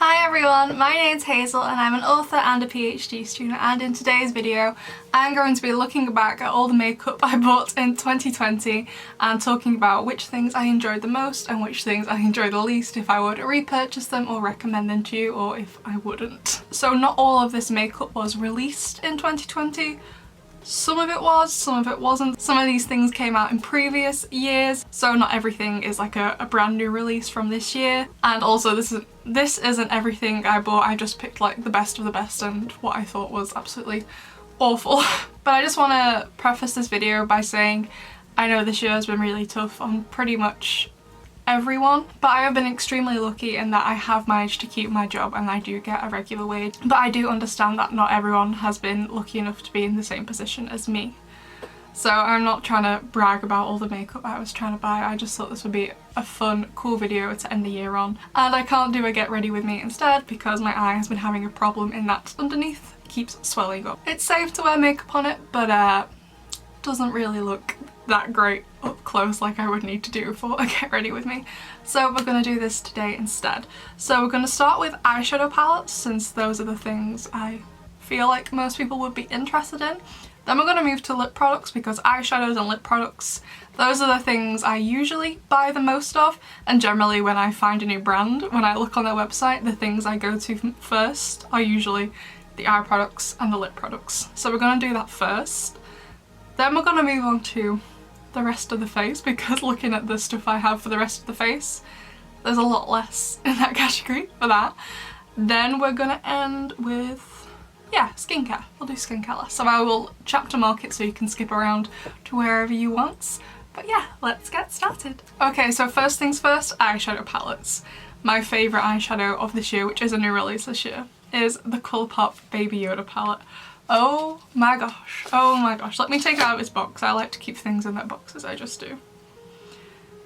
Hi everyone, my name's Hazel and I'm an author and a PhD student, and in today's video I'm going to be looking back at all the makeup I bought in 2020 and talking about which things I enjoyed the most and which things I enjoyed the least, if I would repurchase them or recommend them to you, or if I wouldn't. So not all of this makeup was released in 2020. Some of it was, some of it wasn't. Some of these things came out in previous years, so not everything is like a brand new release from this year. And also this isn't everything I bought. I just picked like the best of the best and what I thought was absolutely awful. But I just want to preface this video by saying I know this year has been really tough on pretty much everyone, but I have been extremely lucky in that I have managed to keep my job and I do get a regular wage. But I do understand that not everyone has been lucky enough to be in the same position as me. So I'm not trying to brag about all the makeup I was trying to buy. I just thought this would be a fun, cool video to end the year on. And I can't do a get ready with me instead because my eye has been having a problem in that underneath keeps swelling up. It's safe to wear makeup on it, but doesn't really look that great up close like I would need to do for a get ready with me. So we're going to do this today instead. So we're going to start with eyeshadow palettes, since those are the things I feel like most people would be interested in. Then we're going to move to lip products, because eyeshadows and lip products, those are the things I usually buy the most of, and generally when I find a new brand, when I look on their website, the things I go to first are usually the eye products and the lip products. So we're going to do that first. Then we're going to move on to the rest of the face, because looking at the stuff I have for the rest of the face, there's a lot less in that category for that. Then we're going to end with, yeah, skincare. We'll do skincare last. So I will chapter mark it so you can skip around to wherever you want. But yeah, let's get started. Okay, so first things first, eyeshadow palettes. My favourite eyeshadow of this year, which is a new release this year, is the Colourpop Baby Yoda palette. Oh my gosh, oh my gosh. Let me take it out of its box. I like to keep things in their boxes, I just do.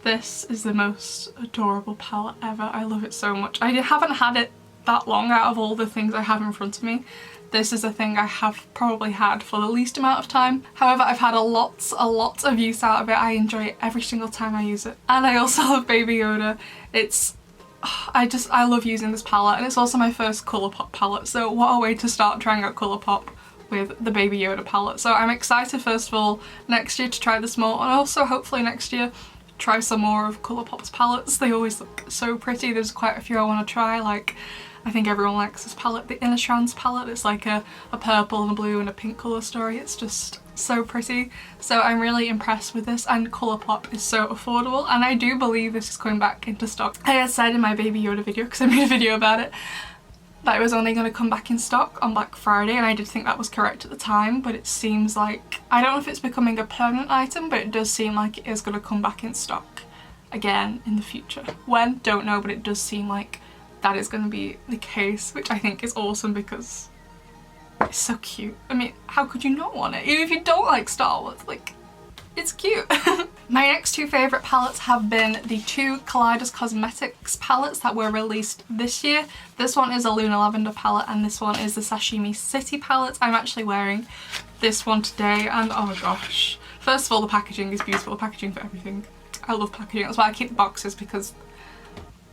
This is the most adorable palette ever. I love it so much. I haven't had it that long out of all the things I have in front of me. This is a thing I have probably had for the least amount of time. However, I've had a lot of use out of it. I enjoy it every single time I use it. And I also love Baby Yoda. I love using this palette, and it's also my first Colourpop palette, so what a way to start trying out Colourpop with the Baby Yoda palette. So I'm excited first of all next year to try this more, and also hopefully next year try some more of Colourpop's palettes. They always look so pretty. There's quite a few I want to try, like I think everyone likes this palette, the Inner Strands palette. It's like a purple and a blue and a pink colour story. It's just so pretty. So I'm really impressed with this, and Colourpop is so affordable, and I do believe this is coming back into stock. I had said in my Baby Yoda video, because I made a video about it, that it was only going to come back in stock on Black Friday, and I did think that was correct at the time, but it seems like, I don't know if it's becoming a permanent item, but it does seem like it is going to come back in stock again in the future. When? Don't know, but it does seem like that is going to be the case, which I think is awesome because it's so cute. I mean, how could you not want it? Even if you don't like Star Wars, like, it's cute. My next two favourite palettes have been the two Kaleidos Cosmetics palettes that were released this year. This one is a Lunar Lavender palette, and this one is the Sashimi City palette. I'm actually wearing this one today, and oh my gosh. First of all, the packaging is beautiful. The packaging for everything. I love packaging. That's why I keep the boxes, because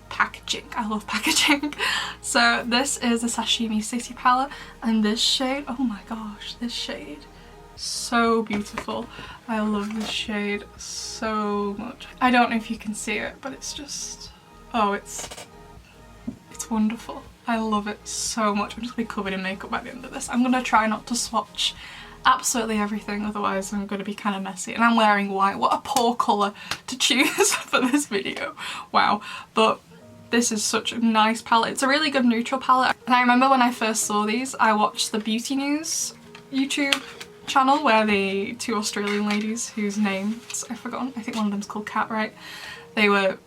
packaging. I love packaging. So this is the Sashimi City palette, and this shade, oh my gosh, this shade, so beautiful. I love this shade so much. I don't know if you can see it, but it's just, oh, it's wonderful. I love it so much. I'm just gonna be covered in makeup by the end of this. I'm gonna try not to swatch absolutely everything, otherwise I'm gonna be kind of messy. And I'm wearing white. What a poor colour to choose for this video. Wow. But this is such a nice palette. It's a really good neutral palette. And I remember when I first saw these, I watched the Beauty News YouTube channel where the two Australian ladies whose names I've forgotten, I think one of them's called Kat, right? They were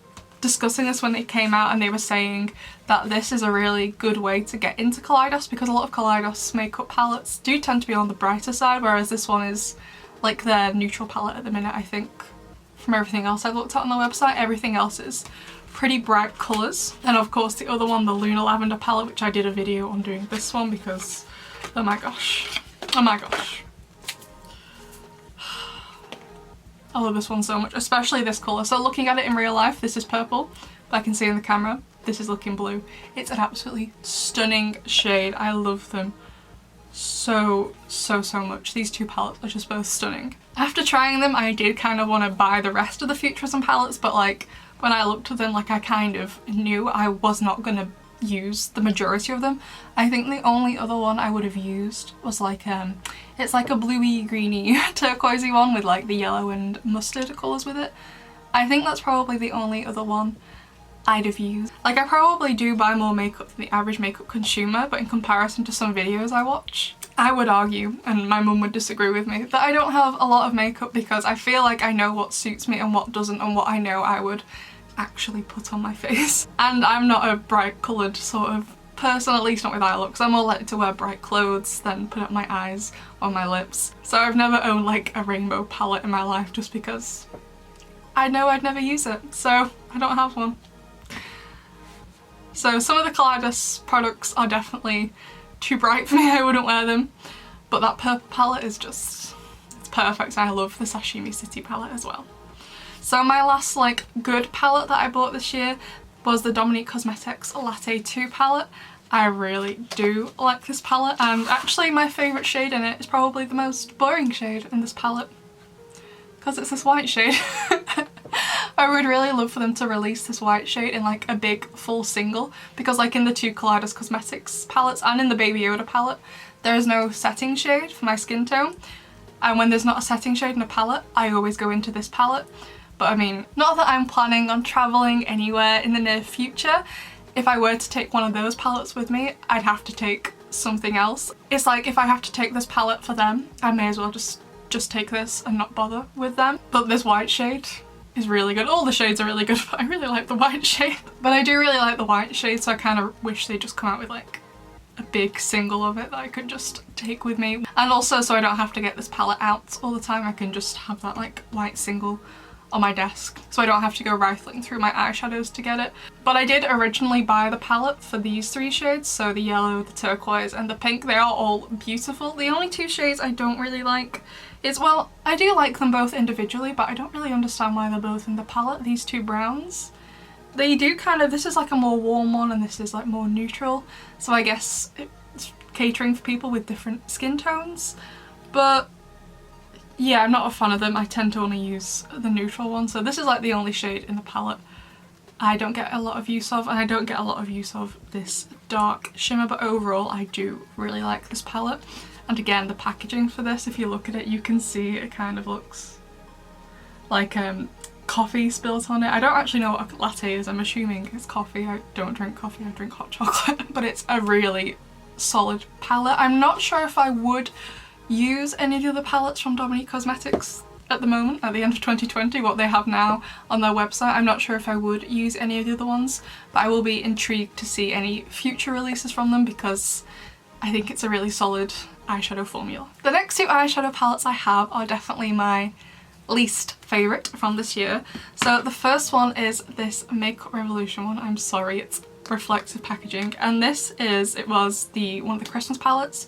discussing this when they came out, and they were saying that this is a really good way to get into Kaleidos, because a lot of Kaleidos makeup palettes do tend to be on the brighter side, whereas this one is like their neutral palette at the minute. I think from everything else I've looked at on the website, everything else is pretty bright colours. And of course the other one, the Lunar Lavender palette, which I did a video on doing this one because, oh my gosh, oh my gosh. I love this one so much, especially this colour. So looking at it in real life, this is purple, but I can see in the camera, this is looking blue. It's an absolutely stunning shade. I love them so much. These two palettes are just both stunning. After trying them, I did kind of want to buy the rest of the Futurism palettes, but like when I looked at them, like I kind of knew I was not gonna use the majority of them. I think the only other one I would have used was like it's like a bluey greeny turquoisey one with like the yellow and mustard colours with it. I think that's probably the only other one I'd have used. Like I probably do buy more makeup than the average makeup consumer, but in comparison to some videos I watch, I would argue, and my mum would disagree with me, that I don't have a lot of makeup because I feel like I know what suits me and what doesn't, and what I know I would actually put on my face. And I'm not a bright coloured sort of person, at least not with eye looks. I'm more likely to wear bright clothes than put up my eyes or my lips. So I've never owned like a rainbow palette in my life just because I know I'd never use it, so I don't have one. So some of the Kaleidos products are definitely too bright for me, I wouldn't wear them. But that purple palette is just, it's perfect, and I love the Sashimi City palette as well. So my last like good palette that I bought this year was the Dominique Cosmetics Latte 2 palette. I really do like this palette, and actually my favourite shade in it is probably the most boring shade in this palette, because it's this white shade. I would really love for them to release this white shade in like a big full single, because like in the two Kaleidos Cosmetics palettes and in the Baby Yoda palette, there is no setting shade for my skin tone. And when there's not a setting shade in a palette, I always go into this palette. But I mean, not that I'm planning on travelling anywhere in the near future. If I were to take one of those palettes with me, I'd have to take something else. It's like if I have to take this palette for them, I may as well just take this and not bother with them. But this white shade is really good. All the shades are really good, but I really like the white shade. But I do really like the white shade, so I kind of wish they'd just come out with like a big single of it that I could just take with me. And also so I don't have to get this palette out all the time, I can just have that like white single on my desk, so I don't have to go rifling through my eyeshadows to get it. But I did originally buy the palette for these three shades, so the yellow, the turquoise and the pink. They are all beautiful. The only two shades I don't really like is, well, I do like them both individually, but I don't really understand why they're both in the palette, these two browns. They do kind of, this is like a more warm one and this is like more neutral, so I guess it's catering for people with different skin tones. But yeah, I'm not a fan of them. I tend to only use the neutral one, so this is like the only shade in the palette I don't get a lot of use of, and I don't get a lot of use of this dark shimmer, but overall I do really like this palette. And again, the packaging for this, if you look at it, you can see it kind of looks like coffee spilt on it. I don't actually know what a latte is, I'm assuming it's coffee. I don't drink coffee, I drink hot chocolate. But it's a really solid palette. I'm not sure if I would use any of the other palettes from Dominique Cosmetics at the moment, at the end of 2020, what they have now on their website. I'm not sure if I would use any of the other ones, but I will be intrigued to see any future releases from them because I think it's a really solid eyeshadow formula. The next two eyeshadow palettes I have are definitely my least favourite from this year. So the first one is this Makeup Revolution one. I'm sorry, it's reflective packaging, and this is, it was one of the Christmas palettes.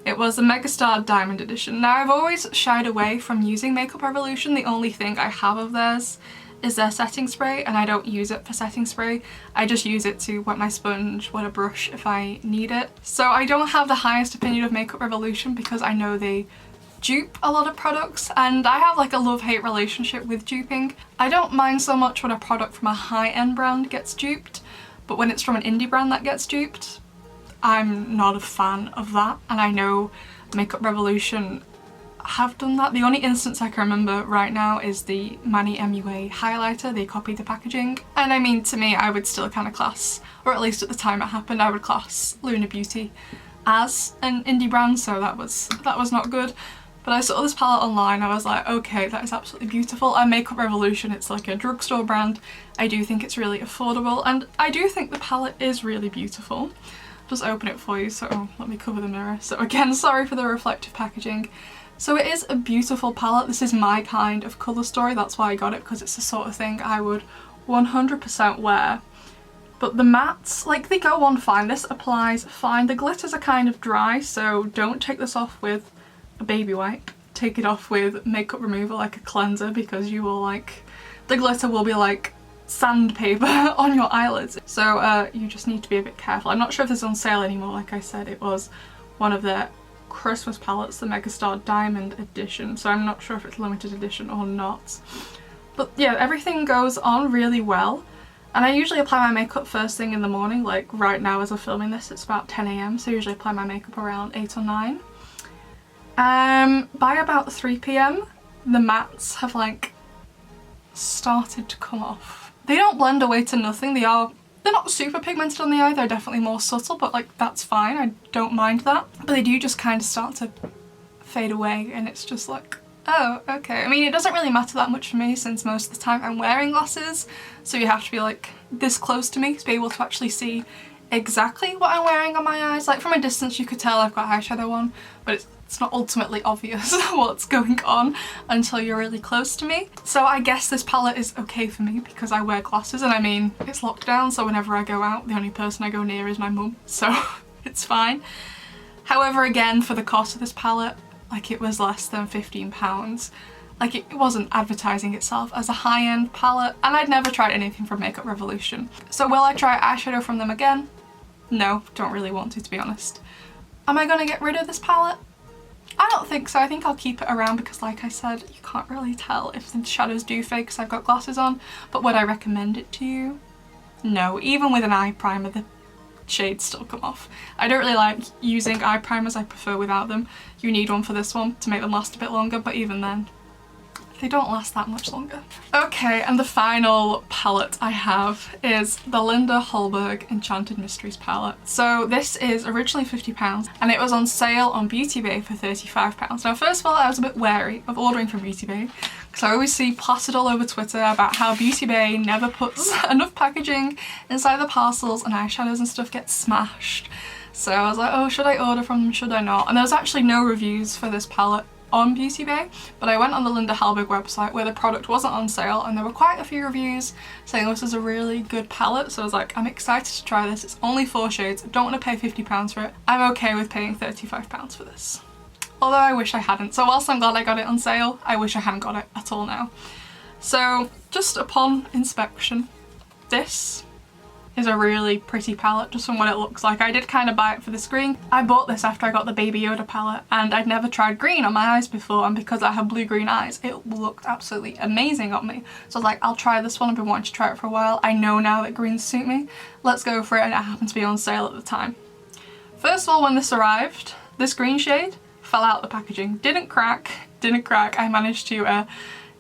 It was the Megastar Diamond Edition. Now I've always shied away from using Makeup Revolution. The only thing I have of theirs is their setting spray, and I don't use it for setting spray. I just use it to wet my sponge, wet a brush if I need it. So I don't have the highest opinion of Makeup Revolution because I know they dupe a lot of products, and I have like a love-hate relationship with duping. I don't mind so much when a product from a high-end brand gets duped, but when it's from an indie brand that gets duped, I'm not a fan of that, and I know Makeup Revolution have done that. The only instance I can remember right now is the Manny MUA highlighter. They copied the packaging, and I mean, to me, I would still kind of class, or at least at the time it happened, I would class Luna Beauty as an indie brand, so that was not good. But I saw this palette online, I was like, okay, that is absolutely beautiful. And Makeup Revolution, it's like a drugstore brand. I do think it's really affordable, and I do think the palette is really beautiful. Just open it for you, so let me cover the mirror. So again, sorry for the reflective packaging. So it is a beautiful palette. This is my kind of colour story, that's why I got it, because it's the sort of thing I would 100% wear. But the mattes, like, they go on fine. This applies fine. The glitters are kind of dry, so don't take this off with a baby wipe. Take it off with makeup remover, like a cleanser, because you will, like, the glitter will be like sandpaper on your eyelids. So you just need to be a bit careful. I'm not sure if this is on sale anymore. Like I said, it was one of their Christmas palettes, the Megastar Diamond Edition, so I'm not sure if it's limited edition or not. But yeah, everything goes on really well. And I usually apply my makeup first thing in the morning, like right now as I'm filming this it's about 10 AM, so I usually apply my makeup around 8 or 9. By about 3 PM the mattes have like started to come off. They don't blend away to nothing, they're not super pigmented on the eye, they're definitely more subtle, but like that's fine, I don't mind that. But they do just kind of start to fade away and it's just like, oh, okay. I mean, it doesn't really matter that much for me since most of the time I'm wearing glasses, so you have to be like this close to me to be able to actually see exactly what I'm wearing on my eyes. Like from a distance you could tell I've got eyeshadow on, but it's not ultimately obvious what's going on until you're really close to me. So I guess this palette is okay for me because I wear glasses, and I mean, it's lockdown, so whenever I go out the only person I go near is my mum, so it's fine. However, again, for the cost of this palette, like it was less than £15. Like it wasn't advertising itself as a high-end palette, and I'd never tried anything from Makeup Revolution. So will I try eyeshadow from them again? No, don't really want to be honest. Am I gonna get rid of this palette? I don't think so. I think I'll keep it around because like I said, you can't really tell if the shadows do fade because I've got glasses on. But would I recommend it to you? No, even with an eye primer the shades still come off. I don't really like using eye primers, I prefer without them. You need one for this one to make them last a bit longer, but even then, they don't last that much longer. Okay, and the final palette I have is the Linda Hallberg Enchanted Mysteries palette. So this is originally £50 and it was on sale on Beauty Bay for £35. Now first of all, I was a bit wary of ordering from Beauty Bay because I always see plastered all over Twitter about how Beauty Bay never puts enough packaging inside the parcels and eyeshadows and stuff get smashed. So I was like, oh, should I order from them, should I not? And there was actually no reviews for this palette on Beauty Bay, but I went on the Linda Hallberg website where the product wasn't on sale and there were quite a few reviews saying this is a really good palette, so I was like, I'm excited to try this. It's only 4 shades, I don't want to pay £50 for it. I'm okay with paying £35 for this. Although I wish I hadn't, so whilst I'm glad I got it on sale, I wish I hadn't got it at all now. So just upon inspection, this is a really pretty palette just from what it looks like. I did kind of buy it for the screen. I bought this after I got the Baby Yoda palette and I'd never tried green on my eyes before, and because I have blue-green eyes it looked absolutely amazing on me. So I was like, I'll try this one, I've been wanting to try it for a while. I know now that greens suit me. Let's go for it, and it happened to be on sale at the time. First of all, when this arrived, this green shade fell out the packaging. Didn't crack. I managed to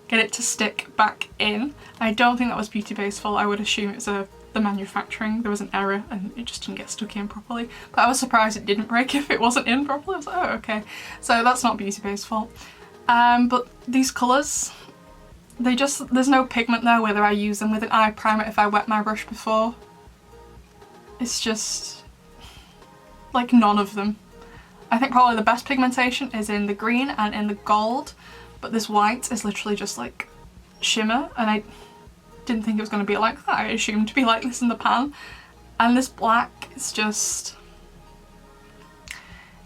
get it to stick back in. I don't think that was Beauty Bay's fault. I would assume it's the manufacturing, there was an error and it just didn't get stuck in properly. But I was surprised it didn't break if it wasn't in properly. I was like, oh, okay. So that's not Beauty Bay's fault. But these colours, there's no pigment there whether I use them with an eye primer if I wet my brush before. It's just like none of them. I think probably the best pigmentation is in the green and in the gold, but this white is literally just like shimmer, and I didn't think it was going to be like that. I assumed to be like this in the pan. And this black is just,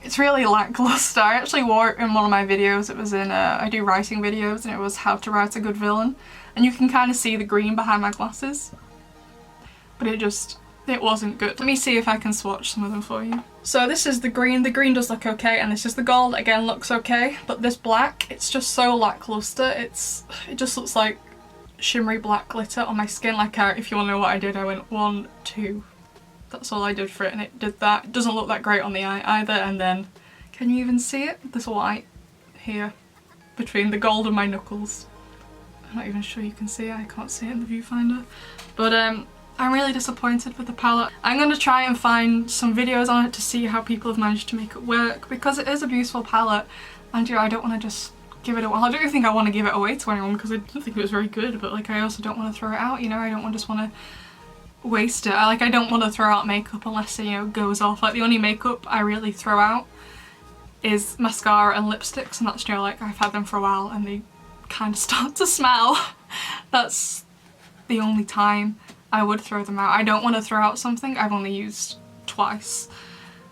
it's really lackluster. I actually wore it in one of my videos. It was in I do writing videos and it was how to write a good villain, and you can kind of see the green behind my glasses, but it wasn't good. Let me see if I can swatch some of them for you. So this is the green does look okay, and this is the gold, again looks okay, but this black, it's just so lackluster. It just looks like shimmery black glitter on my skin. Like if you want to know what I did, I went 1, 2, that's all I did for it, and it did that. It doesn't look that great on the eye either, and then, can you even see it? This white here between the gold and my knuckles. I'm not even sure you can see it, I can't see it in the viewfinder. But I'm really disappointed with the palette. I'm going to try and find some videos on it to see how people have managed to make it work, because it is a beautiful palette, and I don't want to just give it away. I don't think I want to give it away to anyone because I don't think it was very good, but like I also don't want to throw it out, you know. I don't just want to waste it. I don't want to throw out makeup unless it, you know, goes off. Like the only makeup I really throw out is mascara and lipsticks, and that's, you know, like I've had them for a while and they kind of start to smell. That's the only time I would throw them out. I don't want to throw out something I've only used twice.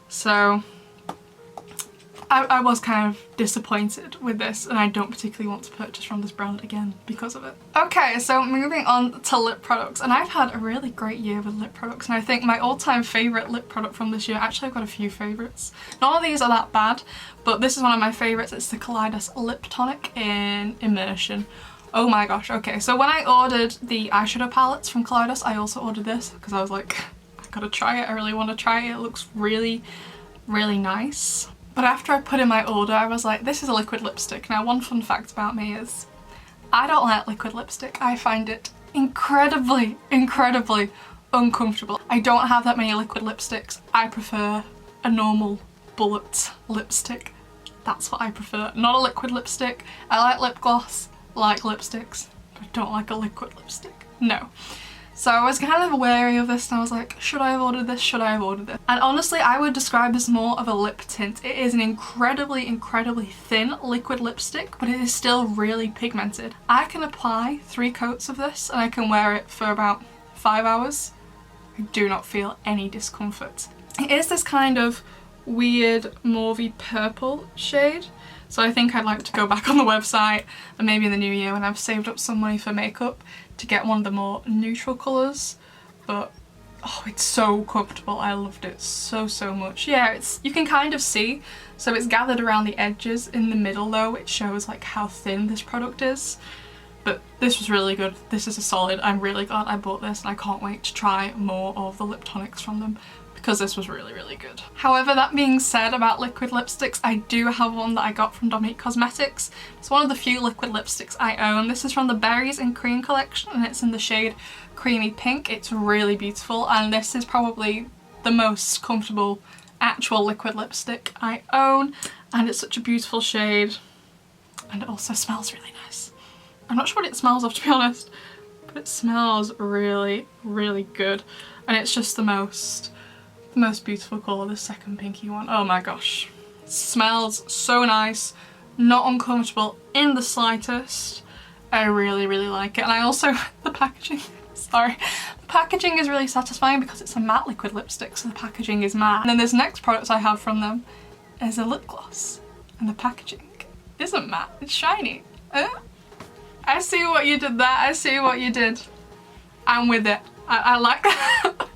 So I was kind of disappointed with this, and I don't particularly want to purchase from this brand again because of it. Okay, so moving on to lip products, and I've had a really great year with lip products, and I think my all-time favourite lip product from this year, actually I've got a few favourites. None of these are that bad, but this is one of my favourites. It's the Kaleidos Lip Tonic in Immersion. Oh my gosh, okay, so when I ordered the eyeshadow palettes from Kaleidos, I also ordered this because I was like, I gotta try it, I really want to try it. It looks really, really nice. But after I put in my order, I was like, this is a liquid lipstick. Now, one fun fact about me is I don't like liquid lipstick. I find it incredibly, incredibly uncomfortable. I don't have that many liquid lipsticks. I prefer a normal bullet lipstick. That's what I prefer. Not a liquid lipstick. I like lip gloss, like lipsticks, but I don't like a liquid lipstick. No. So I was kind of wary of this, and I was like, should I have ordered this? Should I have ordered this? And honestly, I would describe this more of a lip tint. It is an incredibly, incredibly thin liquid lipstick, but it is still really pigmented. I can apply 3 coats of this, and I can wear it for about 5 hours. I do not feel any discomfort. It is this kind of weird mauvey purple shade. So I think I'd like to go back on the website and maybe in the new year when I've saved up some money for makeup to get one of the more neutral colours. But oh, it's so comfortable. I loved it so, so much. Yeah, you can kind of see, so it's gathered around the edges. In the middle though, it shows like how thin this product is. But this was really good. This is a solid. I'm really glad I bought this, and I can't wait to try more of the lip tonics from them, because this was really, really good. However, that being said about liquid lipsticks, I do have one that I got from Thematic Cosmetics. It's one of the few liquid lipsticks I own. This is from the Berries and Cream collection, and it's in the shade Creamy Pink. It's really beautiful, and this is probably the most comfortable actual liquid lipstick I own, and it's such a beautiful shade, and it also smells really nice. I'm not sure what it smells of, to be honest, but it smells really, really good, and it's just the most beautiful colour, the second pinky one. Oh my gosh. It smells so nice, not uncomfortable in the slightest. I really, really like it. And I also, the packaging, sorry, the packaging is really satisfying because it's a matte liquid lipstick, so the packaging is matte. And then this next product I have from them is a lip gloss, and the packaging isn't matte, it's shiny. I see what you did there, I see what you did. I'm with it. I like that.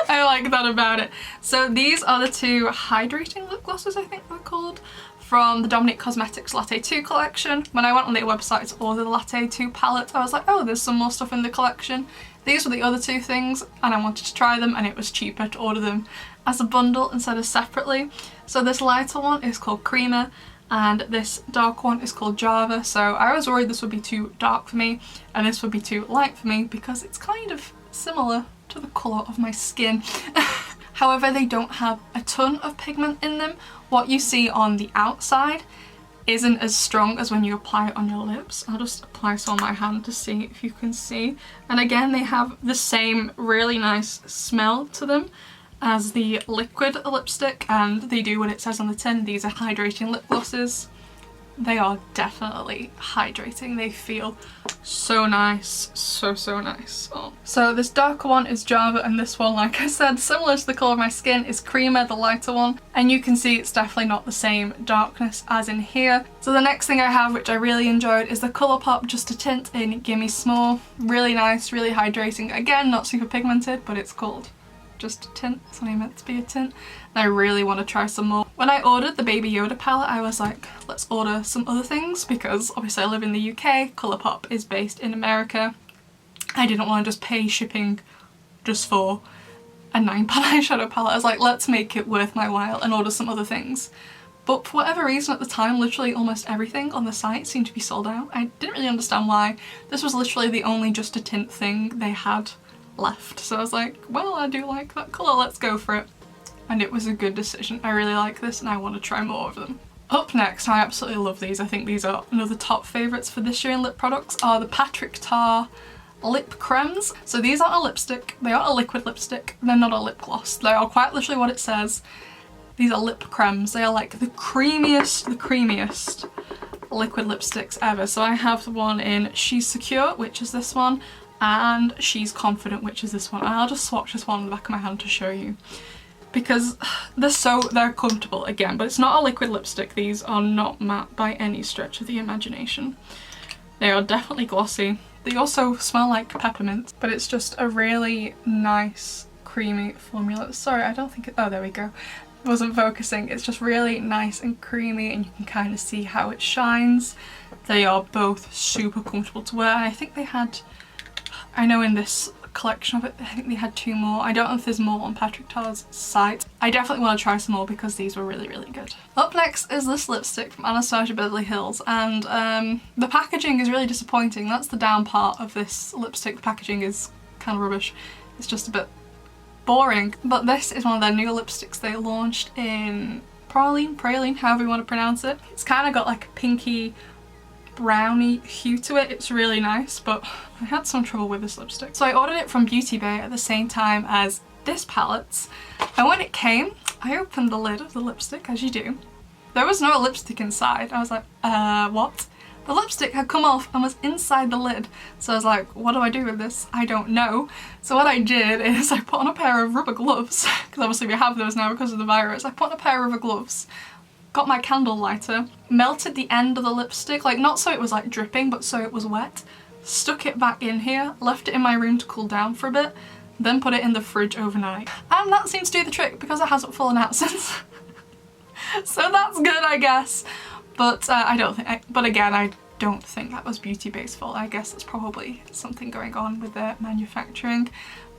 I like that about it. So these are the 2 hydrating lip glosses, I think they're called, from the Thematic Cosmetics Latte 2 collection. When I went on their website to order the Latte 2 palette, I was like, oh, there's some more stuff in the collection. These were the other 2 things, and I wanted to try them, and it was cheaper to order them as a bundle instead of separately. So this lighter one is called Creamer, and this dark one is called Java. So I was worried this would be too dark for me, and this would be too light for me, because it's kind of similar to the colour of my skin. However, they don't have a ton of pigment in them. What you see on the outside isn't as strong as when you apply it on your lips. I'll just apply some on my hand to see if you can see. And again, they have the same really nice smell to them as the liquid lipstick, and they do what it says on the tin. These are hydrating lip glosses. They are definitely hydrating. They feel so nice, so, so nice. Oh. So this darker one is Java, and this one, like I said, similar to the colour of my skin, is Creamer, the lighter one. And you can see it's definitely not the same darkness as in here. So the next thing I have, which I really enjoyed, is the Colourpop Just a Tint in Gimme Small. Really nice, really hydrating. Again, not super pigmented, but it's called Just a Tint. It's only meant to be a tint. And I really want to try some more. When I ordered the Baby Yoda palette, I was like, let's order some other things, because obviously I live in the UK, Colourpop is based in America. I didn't want to just pay shipping just for a £9 eyeshadow palette. I was like, let's make it worth my while and order some other things. But for whatever reason at the time, literally almost everything on the site seemed to be sold out. I didn't really understand why. This was literally the only Just a Tint thing they had left. So I was like, well, I do like that colour, let's go for it. And it was a good decision. I really like this, and I want to try more of them. Up next, I absolutely love these. I think these are another top favourites for this year in lip products, are the Patrick Tar lip creams. So these aren't a lipstick, they aren't a liquid lipstick, they're not a lip gloss. They are quite literally what it says. These are lip creams. They are like the creamiest liquid lipsticks ever. So I have the one in She's Secure, which is this one, and She's Confident, which is this one. And I'll just swatch this one on the back of my hand to show you. because they're comfortable again, but it's not a liquid lipstick. These are not matte by any stretch of the imagination. They are definitely glossy. They also smell like peppermint, but it's just a really nice creamy formula. Sorry, I don't think oh, there we go. It wasn't focusing. It's just really nice and creamy, and you can kind of see how it shines. They are both super comfortable to wear. I think they had, I know in this collection of it, I think they had 2 more. I don't know if there's more on Patrick Tar's site. I definitely want to try some more because these were really, really good. Up next is this lipstick from Anastasia Beverly Hills, and the packaging is really disappointing. That's the down part of this lipstick. The packaging is kind of rubbish. It's just a bit boring. But this is one of their new lipsticks they launched in praline, however you want to pronounce it. It's kind of got like a pinky brownie hue to it. It's really nice, but I had some trouble with this lipstick. So I ordered it from Beauty Bay at the same time as this palette, and when it came, I opened the lid of the lipstick, as you do. There was no lipstick inside. I was like, what? The lipstick had come off and was inside the lid. So I was like, what do I do with this? I don't know. So what I did is I put on a pair of rubber gloves, because obviously we have those now because of the virus. I put on a pair of rubber gloves, got my candle lighter, melted the end of the lipstick, like not so it was like dripping, but so it was wet, stuck it back in here, left it in my room to cool down for a bit, then put it in the fridge overnight. And that seems to do the trick because it hasn't fallen out since. So that's good, I guess. But but again, I don't think that was Beauty Bay's fault. I guess it's probably something going on with the manufacturing.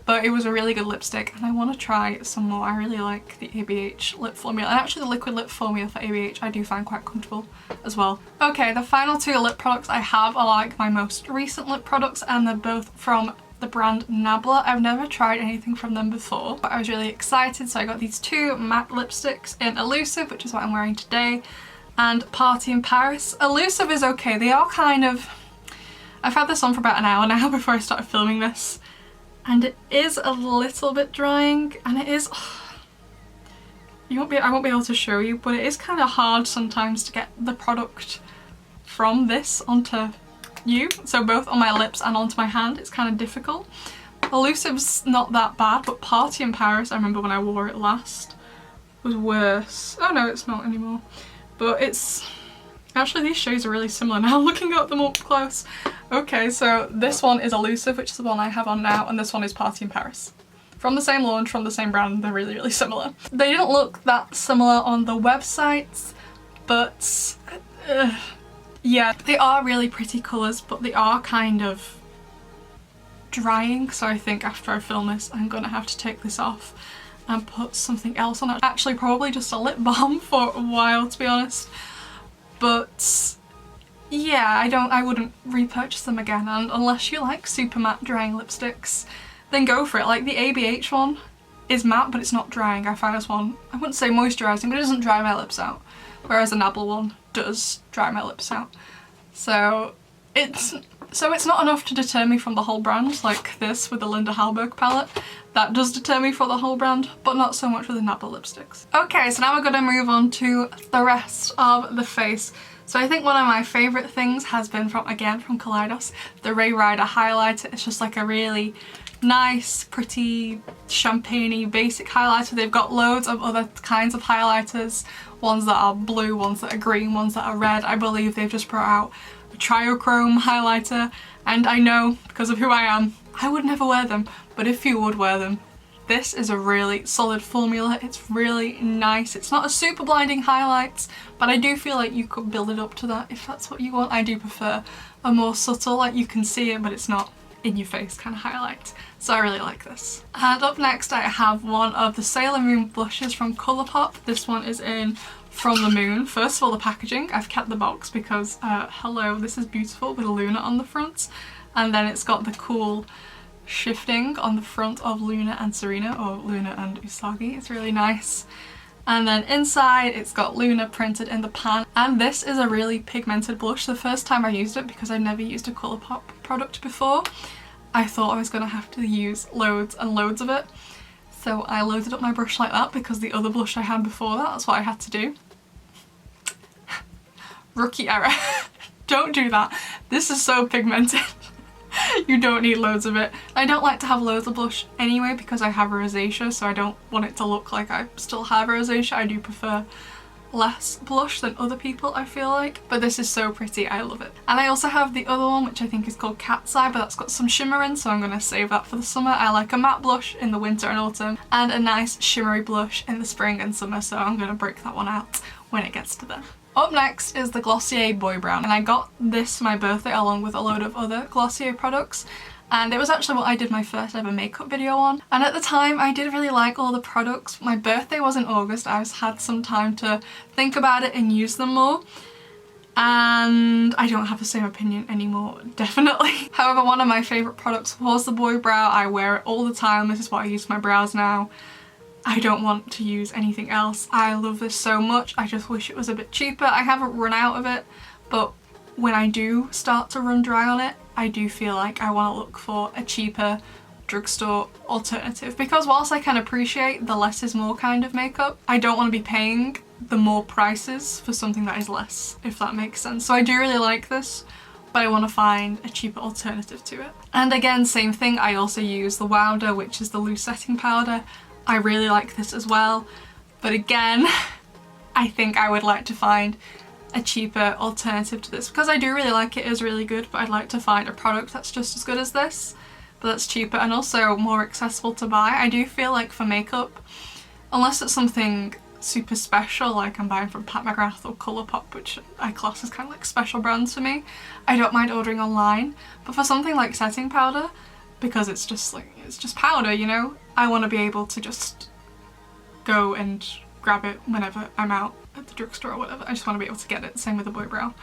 But it was a really good lipstick, and I want to try some more. I really like the ABH lip formula, and actually the liquid lip formula for ABH I do find quite comfortable as well. Okay, the final 2 lip products I have are like my most recent lip products, and they're both from the brand Nabla. I've never tried anything from them before, but I was really excited, so I got these 2 matte lipsticks in Elusive, which is what I'm wearing today, and Party in Paris. Elusive is okay. They are kind of... I've had this on for about an hour now before I started filming this, and it is a little bit drying, and it is... I won't be able to show you, but it is kind of hard sometimes to get the product from this onto you. So both on my lips and onto my hand, it's kind of difficult. Elusive's not that bad, but Party in Paris, I remember when I wore it last, was worse. Oh no, it's not anymore. But it's... Actually, these shades are really similar now, looking at them up close. Okay, so this one is Elusive, which is the one I have on now, and this one is Party in Paris. From the same launch, from the same brand, they're really, really similar. They didn't look that similar on the websites, but yeah, they are really pretty colours, but they are kind of drying, so I think after I film this, I'm gonna have to take this off and put something else on it. Actually, probably just a lip balm for a while, to be honest. But yeah, I wouldn't repurchase them again, and unless you like super matte drying lipsticks, then go for it. Like the ABH one is matte, but it's not drying. I find this one, I wouldn't say moisturising, but it doesn't dry my lips out, whereas the Nabla one does dry my lips out. So it's not enough to deter me from the whole brand, like this with the Linda Hallberg palette. That does deter me for the whole brand, but not so much with the Nabla lipsticks. Okay, so now we're gonna move on to the rest of the face. So I think one of my favourite things has been from Kaleidos, the Ray Rider highlighter. It's just like a really nice, pretty, champagne-y basic highlighter. They've got loads of other kinds of highlighters, ones that are blue, ones that are green, ones that are red. I believe they've just brought out a triochrome highlighter, and I know, because of who I am, I would never wear them, but if you would wear them, this is a really solid formula. It's really nice. It's not a super blinding highlight, but I do feel like you could build it up to that if that's what you want. I do prefer a more subtle, like you can see it, but it's not in your face kind of highlight. So I really like this. And up next I have one of the Sailor Moon blushes from Colourpop. This one is in From the Moon. First of all, the packaging. I've kept the box because, hello, this is beautiful with Luna on the front. And then it's got the cool shifting on the front of Luna and Serena, or Luna and Usagi. It's really nice. And then inside it's got Luna printed in the pan, and this is a really pigmented blush. The first time I used it, because I'd never used a Colourpop product before, I thought I was going to have to use loads and loads of it. So I loaded up my brush like that because the other blush I had before that's what I had to do. Rookie error. Don't do that. This is so pigmented. You don't need loads of it. I don't like to have loads of blush anyway because I have rosacea, so I don't want it to look like I still have rosacea. I do prefer less blush than other people, I feel like, but this is so pretty. I love it. And I also have the other one, which I think is called Cat's Eye, but that's got some shimmer in, so I'm gonna save that for the summer. I like a matte blush in the winter and autumn and a nice shimmery blush in the spring and summer, so I'm gonna break that one out when it gets to them. Up next is the Glossier Boy Brown, and I got this for my birthday along with a load of other Glossier products. And it was actually what I did my first ever makeup video on. And at the time I did really like all the products. My birthday was in August. I had some time to think about it and use them more. And I don't have the same opinion anymore, definitely. However, one of my favourite products was the Boy Brow. I wear it all the time. This is what I use for my brows now. I don't want to use anything else. I love this so much. I just wish it was a bit cheaper. I haven't run out of it, but when I do start to run dry on it, I do feel like I want to look for a cheaper drugstore alternative, because whilst I can appreciate the less is more kind of makeup, I don't want to be paying the more prices for something that is less, if that makes sense. So I do really like this, but I want to find a cheaper alternative to it. And again, same thing, I also use the Wowder, which is the loose setting powder. I really like this as well, but again, I think I would like to find a cheaper alternative to this, because I do really like it. It is really good, but I'd like to find a product that's just as good as this, but that's cheaper and also more accessible to buy. I do feel like for makeup, unless it's something super special like I'm buying from Pat McGrath or Colourpop, which I class as kind of like special brands for me, I don't mind ordering online. But for something like setting powder, because it's just powder, you know, I want to be able to just go and grab it whenever I'm out at the drugstore or whatever. I just want to be able to get it. Same with the Boy Brow.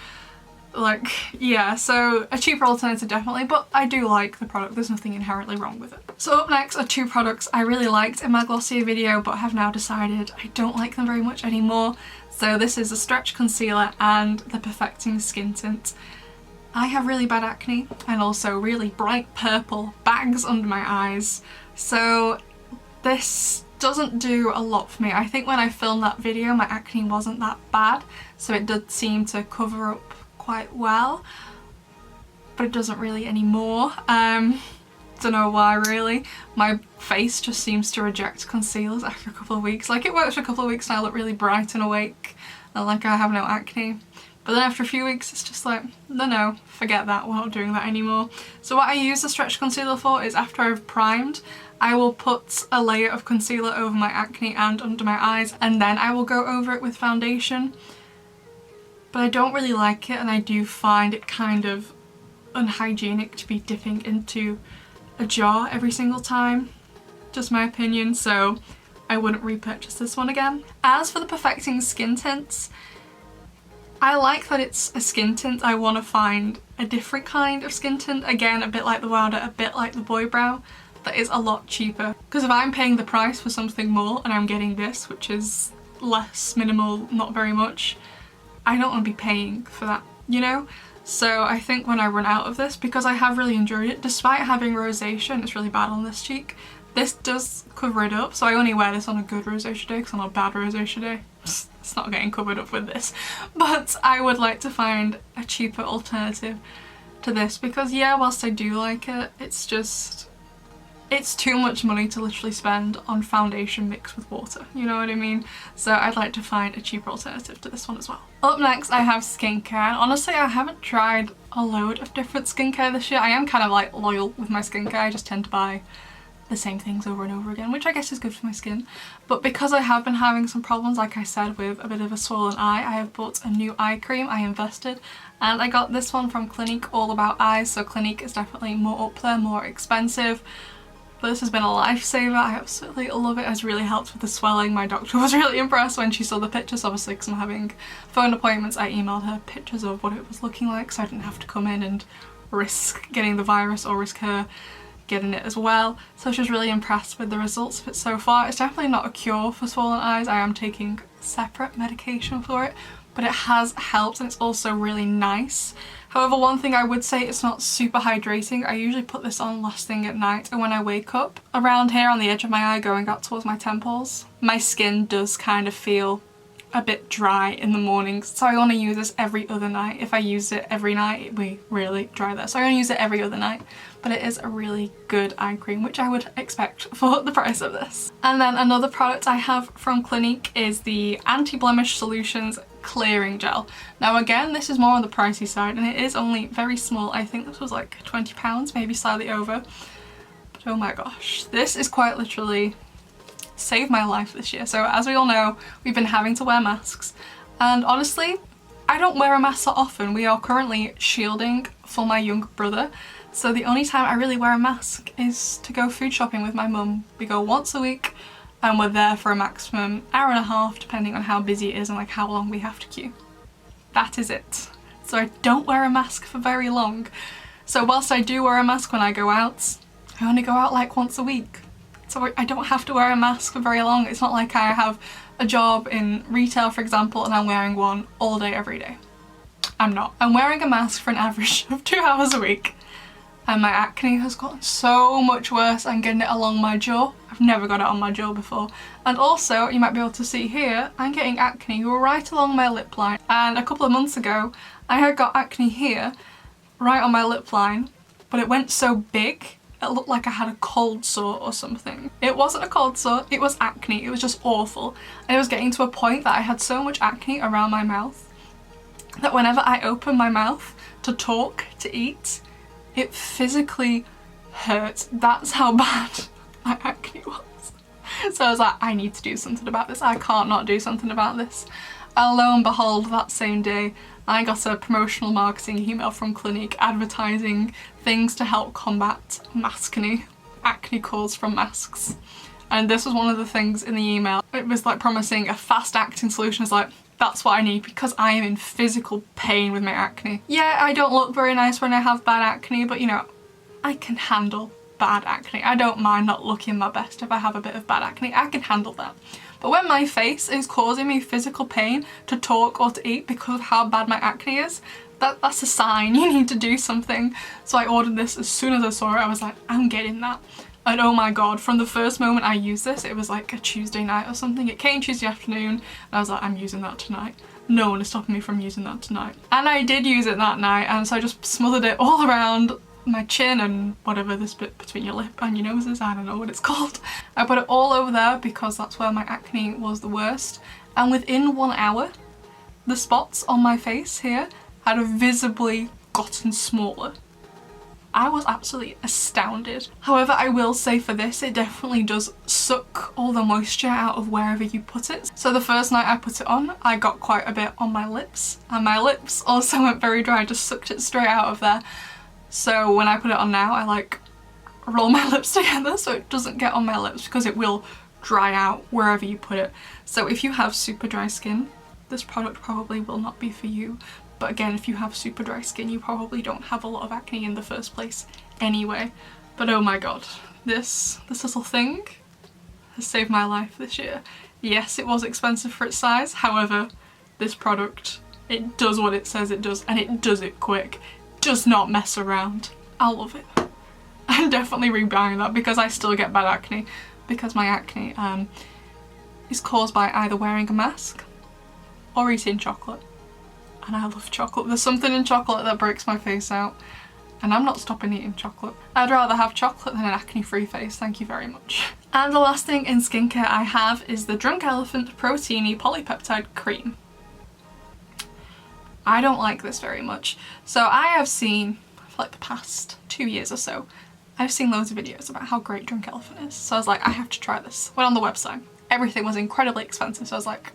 Like, yeah, so a cheaper alternative definitely, but I do like the product. There's nothing inherently wrong with it. So up next are two products I really liked in my Glossier video, but have now decided I don't like them very much anymore. So this is the Stretch Concealer and the Perfecting Skin Tint. I have really bad acne and also really bright purple bags under my eyes, so this doesn't do a lot for me. I think when I filmed that video my acne wasn't that bad, so it did seem to cover up quite well, but it doesn't really anymore. Don't know why really. My face just seems to reject concealers after a couple of weeks. Like, it works for a couple of weeks and I look really bright and awake and like I have no acne. But then after a few weeks it's just like, no, forget that, we're not doing that anymore. So what I use the Stretch Concealer for is after I've primed, I will put a layer of concealer over my acne and under my eyes, and then I will go over it with foundation. But I don't really like it, and I do find it kind of unhygienic to be dipping into a jar every single time. Just my opinion, so I wouldn't repurchase this one again. As for the Perfecting Skin Tints, I like that it's a skin tint. I want to find a different kind of skin tint. Again, a bit like the Wowder, a bit like the Boy Brow, that is a lot cheaper. Because if I'm paying the price for something more and I'm getting this, which is less, minimal, not very much, I don't want to be paying for that, you know? So I think when I run out of this, because I have really enjoyed it, despite having rosacea and it's really bad on this cheek, this does cover it up. So I only wear this on a good rosacea day, because on a bad rosacea day, it's not getting covered up with this. But I would like to find a cheaper alternative to this, because yeah, whilst I do like it, it's too much money to literally spend on foundation mixed with water, you know what I mean? So I'd like to find a cheaper alternative to this one as well. Up next I have skincare, and honestly I haven't tried a load of different skincare this year. I am kind of like loyal with my skincare. I just tend to buy the same things over and over again, which I guess is good for my skin. But because I have been having some problems, like I said, with a bit of a swollen eye, I have bought a new eye cream. I invested, and I got this one from Clinique, All About Eyes. So Clinique is definitely more up there, more expensive, but this has been a lifesaver. I absolutely love it. It has really helped with the swelling. My doctor was really impressed when she saw the pictures, obviously because I'm having phone appointments. I emailed her pictures of what it was looking like, so I didn't have to come in and risk getting the virus or risk her getting it as well. So she was really impressed with the results of it so far. It's definitely not a cure for swollen eyes. I am taking separate medication for it, but it has helped, and it's also really nice. However, one thing I would say, it's not super hydrating. I usually put this on last thing at night, and when I wake up, around here on the edge of my eye going out towards my temples, my skin does kind of feel a bit dry in the mornings, so I only use this every other night. If I used it every night, it'd be really dry there, so I only use it every other night. But it is a really good eye cream, which I would expect for the price of this. And then another product I have from Clinique is the Anti-Blemish Solutions Clearing Gel. Now again, this is more on the pricey side, and it is only very small. I think this was like £20, maybe slightly over. But oh my gosh, this is quite literally saved my life this year. So as we all know, we've been having to wear masks, and honestly, I don't wear a mask so often. We are currently shielding for my younger brother, so the only time I really wear a mask is to go food shopping with my mum. We go once a week and we're there for a maximum hour and a half, depending on how busy it is and like how long we have to queue. That is it. So I don't wear a mask for very long. So whilst I do wear a mask when I go out, I only go out like once a week. So I don't have to wear a mask for very long. It's not like I have a job in retail, for example, and I'm wearing one all day every day. I'm not. I'm wearing a mask for an average of 2 hours a week. And my acne has gotten so much worse. I'm getting it along my jaw. I've never got it on my jaw before. And also, you might be able to see here, I'm getting acne right along my lip line. And a couple of months ago, I had got acne here, right on my lip line, but it went so big, it looked like I had a cold sore or something. It wasn't a cold sore, it was acne. It was just awful. And it was getting to a point that I had so much acne around my mouth that whenever I opened my mouth to talk, to eat, it physically hurt. That's how bad my acne was. So I was like, I need to do something about this. I can't not do something about this. And lo and behold, that same day, I got a promotional marketing email from Clinique advertising things to help combat maskne, acne caused from masks. And this was one of the things in the email. It was like promising a fast acting solution. It's like, that's what I need because I am in physical pain with my acne. Yeah, I don't look very nice when I have bad acne, but you know, I can handle bad acne. I don't mind not looking my best if I have a bit of bad acne. I can handle that. But when my face is causing me physical pain to talk or to eat because of how bad my acne is, that's a sign you need to do something. So I ordered this as soon as I saw it. I was like, I'm getting that. And oh my god, from the first moment I used this, it was like a Tuesday night or something. It came Tuesday afternoon, and I was like, I'm using that tonight. No one is stopping me from using that tonight. And I did use it that night, and so I just smothered it all around my chin and whatever this bit between your lip and your nose is, I don't know what it's called. I put it all over there because that's where my acne was the worst. And within 1 hour, the spots on my face here had visibly gotten smaller. I was absolutely astounded. However, I will say for this, it definitely does suck all the moisture out of wherever you put it. So the first night I put it on, I got quite a bit on my lips, and my lips also went very dry. I just sucked it straight out of there. So when I put it on now, I like roll my lips together so it doesn't get on my lips because it will dry out wherever you put it. So if you have super dry skin, this product probably will not be for you. But again, if you have super dry skin, you probably don't have a lot of acne in the first place anyway. But oh my god, this little thing has saved my life this year. Yes, it was expensive for its size. However, this product, it does what it says it does, and it does it quick. Does not mess around. I love it. I'm definitely rebuying that because I still get bad acne, because my acne is caused by either wearing a mask or eating chocolate. And I love chocolate. There's something in chocolate that breaks my face out, and I'm not stopping eating chocolate. I'd rather have chocolate than an acne-free face, thank you very much. And the last thing in skincare I have is the Drunk Elephant Proteiny Polypeptide Cream. I don't like this very much. So I have seen, for like the past 2 years or so, I've seen loads of videos about how great Drunk Elephant is. So I was like, I have to try this. Went on the website. Everything was incredibly expensive, so I was like,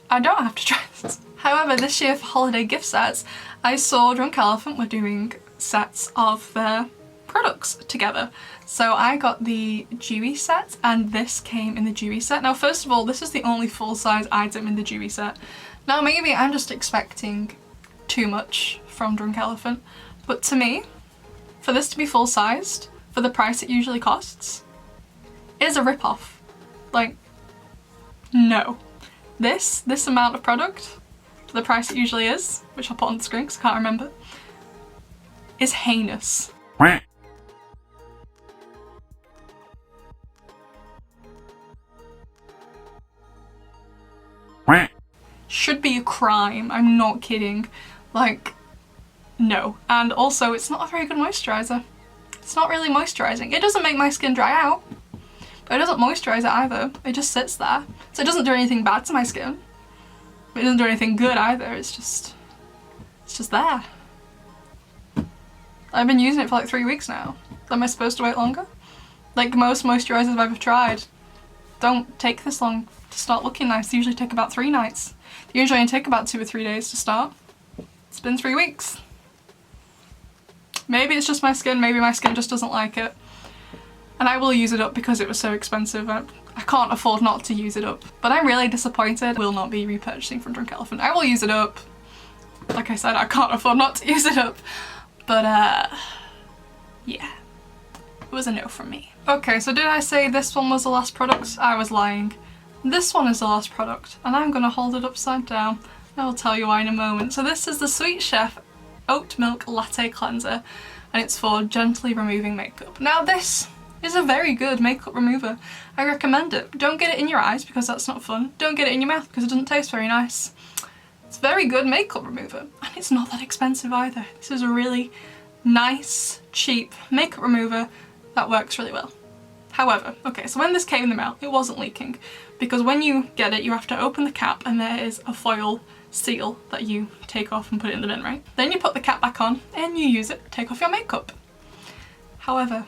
I don't have to try this. However, this year for holiday gift sets, I saw Drunk Elephant were doing sets of their products together. So I got the Dewy set, and this came in the Dewy set. Now, first of all, this is the only full-size item in the Dewy set. Now, maybe I'm just expecting too much from Drunk Elephant, but to me, for this to be full-sized, for the price it usually costs, is a rip-off. Like, no. This amount of product, for the price it usually is, which I'll put on the screen because I can't remember, is heinous. should be a crime. I'm not kidding. Like, no. And also, it's not a very good moisturiser. It's not really moisturising. It doesn't make my skin dry out, but it doesn't moisturise it either. It just sits there. So it doesn't do anything bad to my skin. It doesn't do anything good either. It's just there. I've been using it for like 3 weeks now. Am I supposed to wait longer? Like most moisturisers I've ever tried don't take this long to start looking nice. They usually take about 3 nights. They usually only take about 2 or 3 days to start. It's been 3 weeks. Maybe it's just my skin, maybe my skin just doesn't like it. And I will use it up because it was so expensive. I can't afford not to use it up. But I'm really disappointed. Will not be repurchasing from Drunk Elephant. I will use it up. Like I said, I can't afford not to use it up. But yeah. It was a no from me. Okay, so did I say this one was the last product? I was lying. This one is the last product, and I'm gonna hold it upside down. I will tell you why in a moment. So this is the Sweet Chef Oat Milk Latte Cleanser, and it's for gently removing makeup. Now this is a very good makeup remover. I recommend it. Don't get it in your eyes because that's not fun. Don't get it in your mouth because it doesn't taste very nice. It's a very good makeup remover, and it's not that expensive either. This is a really nice, cheap makeup remover that works really well. However, okay, so when this came in the mail, it wasn't leaking, because when you get it, you have to open the cap and there is a foil seal that you take off and put it in the bin, right? Then you put the cap back on and you use it to take off your makeup. However,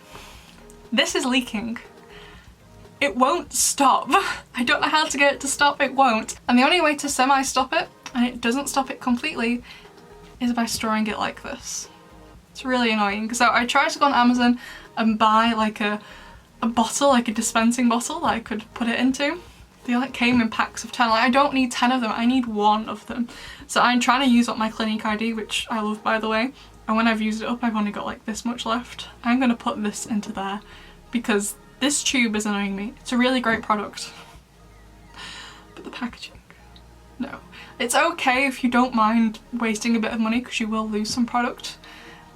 this is leaking. It won't stop. I don't know how to get it to stop, it won't. And the only way to semi-stop it, and it doesn't stop it completely, is by storing it like this. It's really annoying. So I tried to go on Amazon and buy like a bottle, like a dispensing bottle that I could put it into. They like came in packs of 10. Like, I don't need 10 of them, I need 1 of them. So I'm trying to use up my Clinique ID, which I love by the way. And when I've used it up, I've only got like this much left. I'm gonna put this into there because this tube is annoying me. It's a really great product. But the packaging, no. It's okay if you don't mind wasting a bit of money because you will lose some product.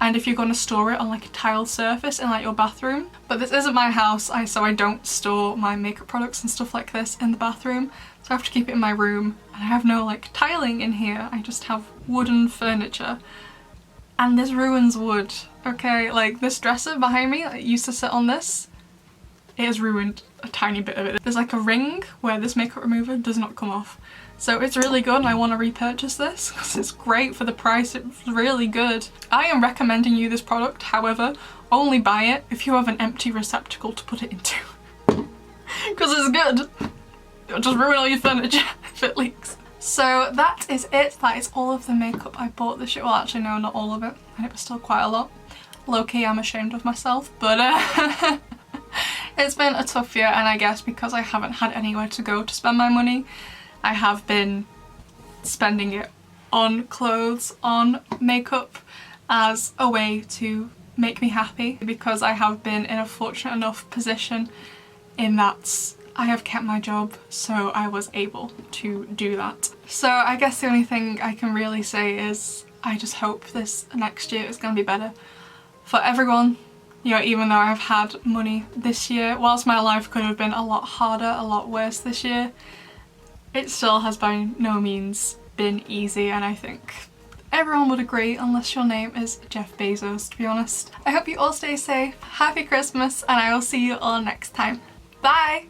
And if you're going to store it on like a tiled surface in like your bathroom. But this isn't my house, so I don't store my makeup products and stuff like this in the bathroom. So I have to keep it in my room. And I have no like tiling in here, I just have wooden furniture. And this ruins wood, okay? Like this dresser behind me that used to sit on this, it has ruined a tiny bit of it. There's like a ring where this makeup remover does not come off. So it's really good and I want to repurchase this because it's great for the price. It's really good. I am recommending you this product, however, only buy it if you have an empty receptacle to put it into. Because it's good. It'll just ruin all your furniture if it leaks. So that is it. That is all of the makeup I bought this year. Well, actually no, not all of it. And it was still quite a lot. Low-key, I'm ashamed of myself, but it's been a tough year, and I guess because I haven't had anywhere to go to spend my money, I have been spending it on clothes, on makeup, as a way to make me happy, because I have been in a fortunate enough position in that I have kept my job, so I was able to do that. So I guess the only thing I can really say is I just hope this next year is going to be better for everyone. You know, even though I've had money this year, whilst my life could have been a lot harder, a lot worse this year, it still has by no means been easy, and I think everyone would agree unless your name is Jeff Bezos, to be honest. I hope you all stay safe, happy Christmas, and I will see you all next time. Bye!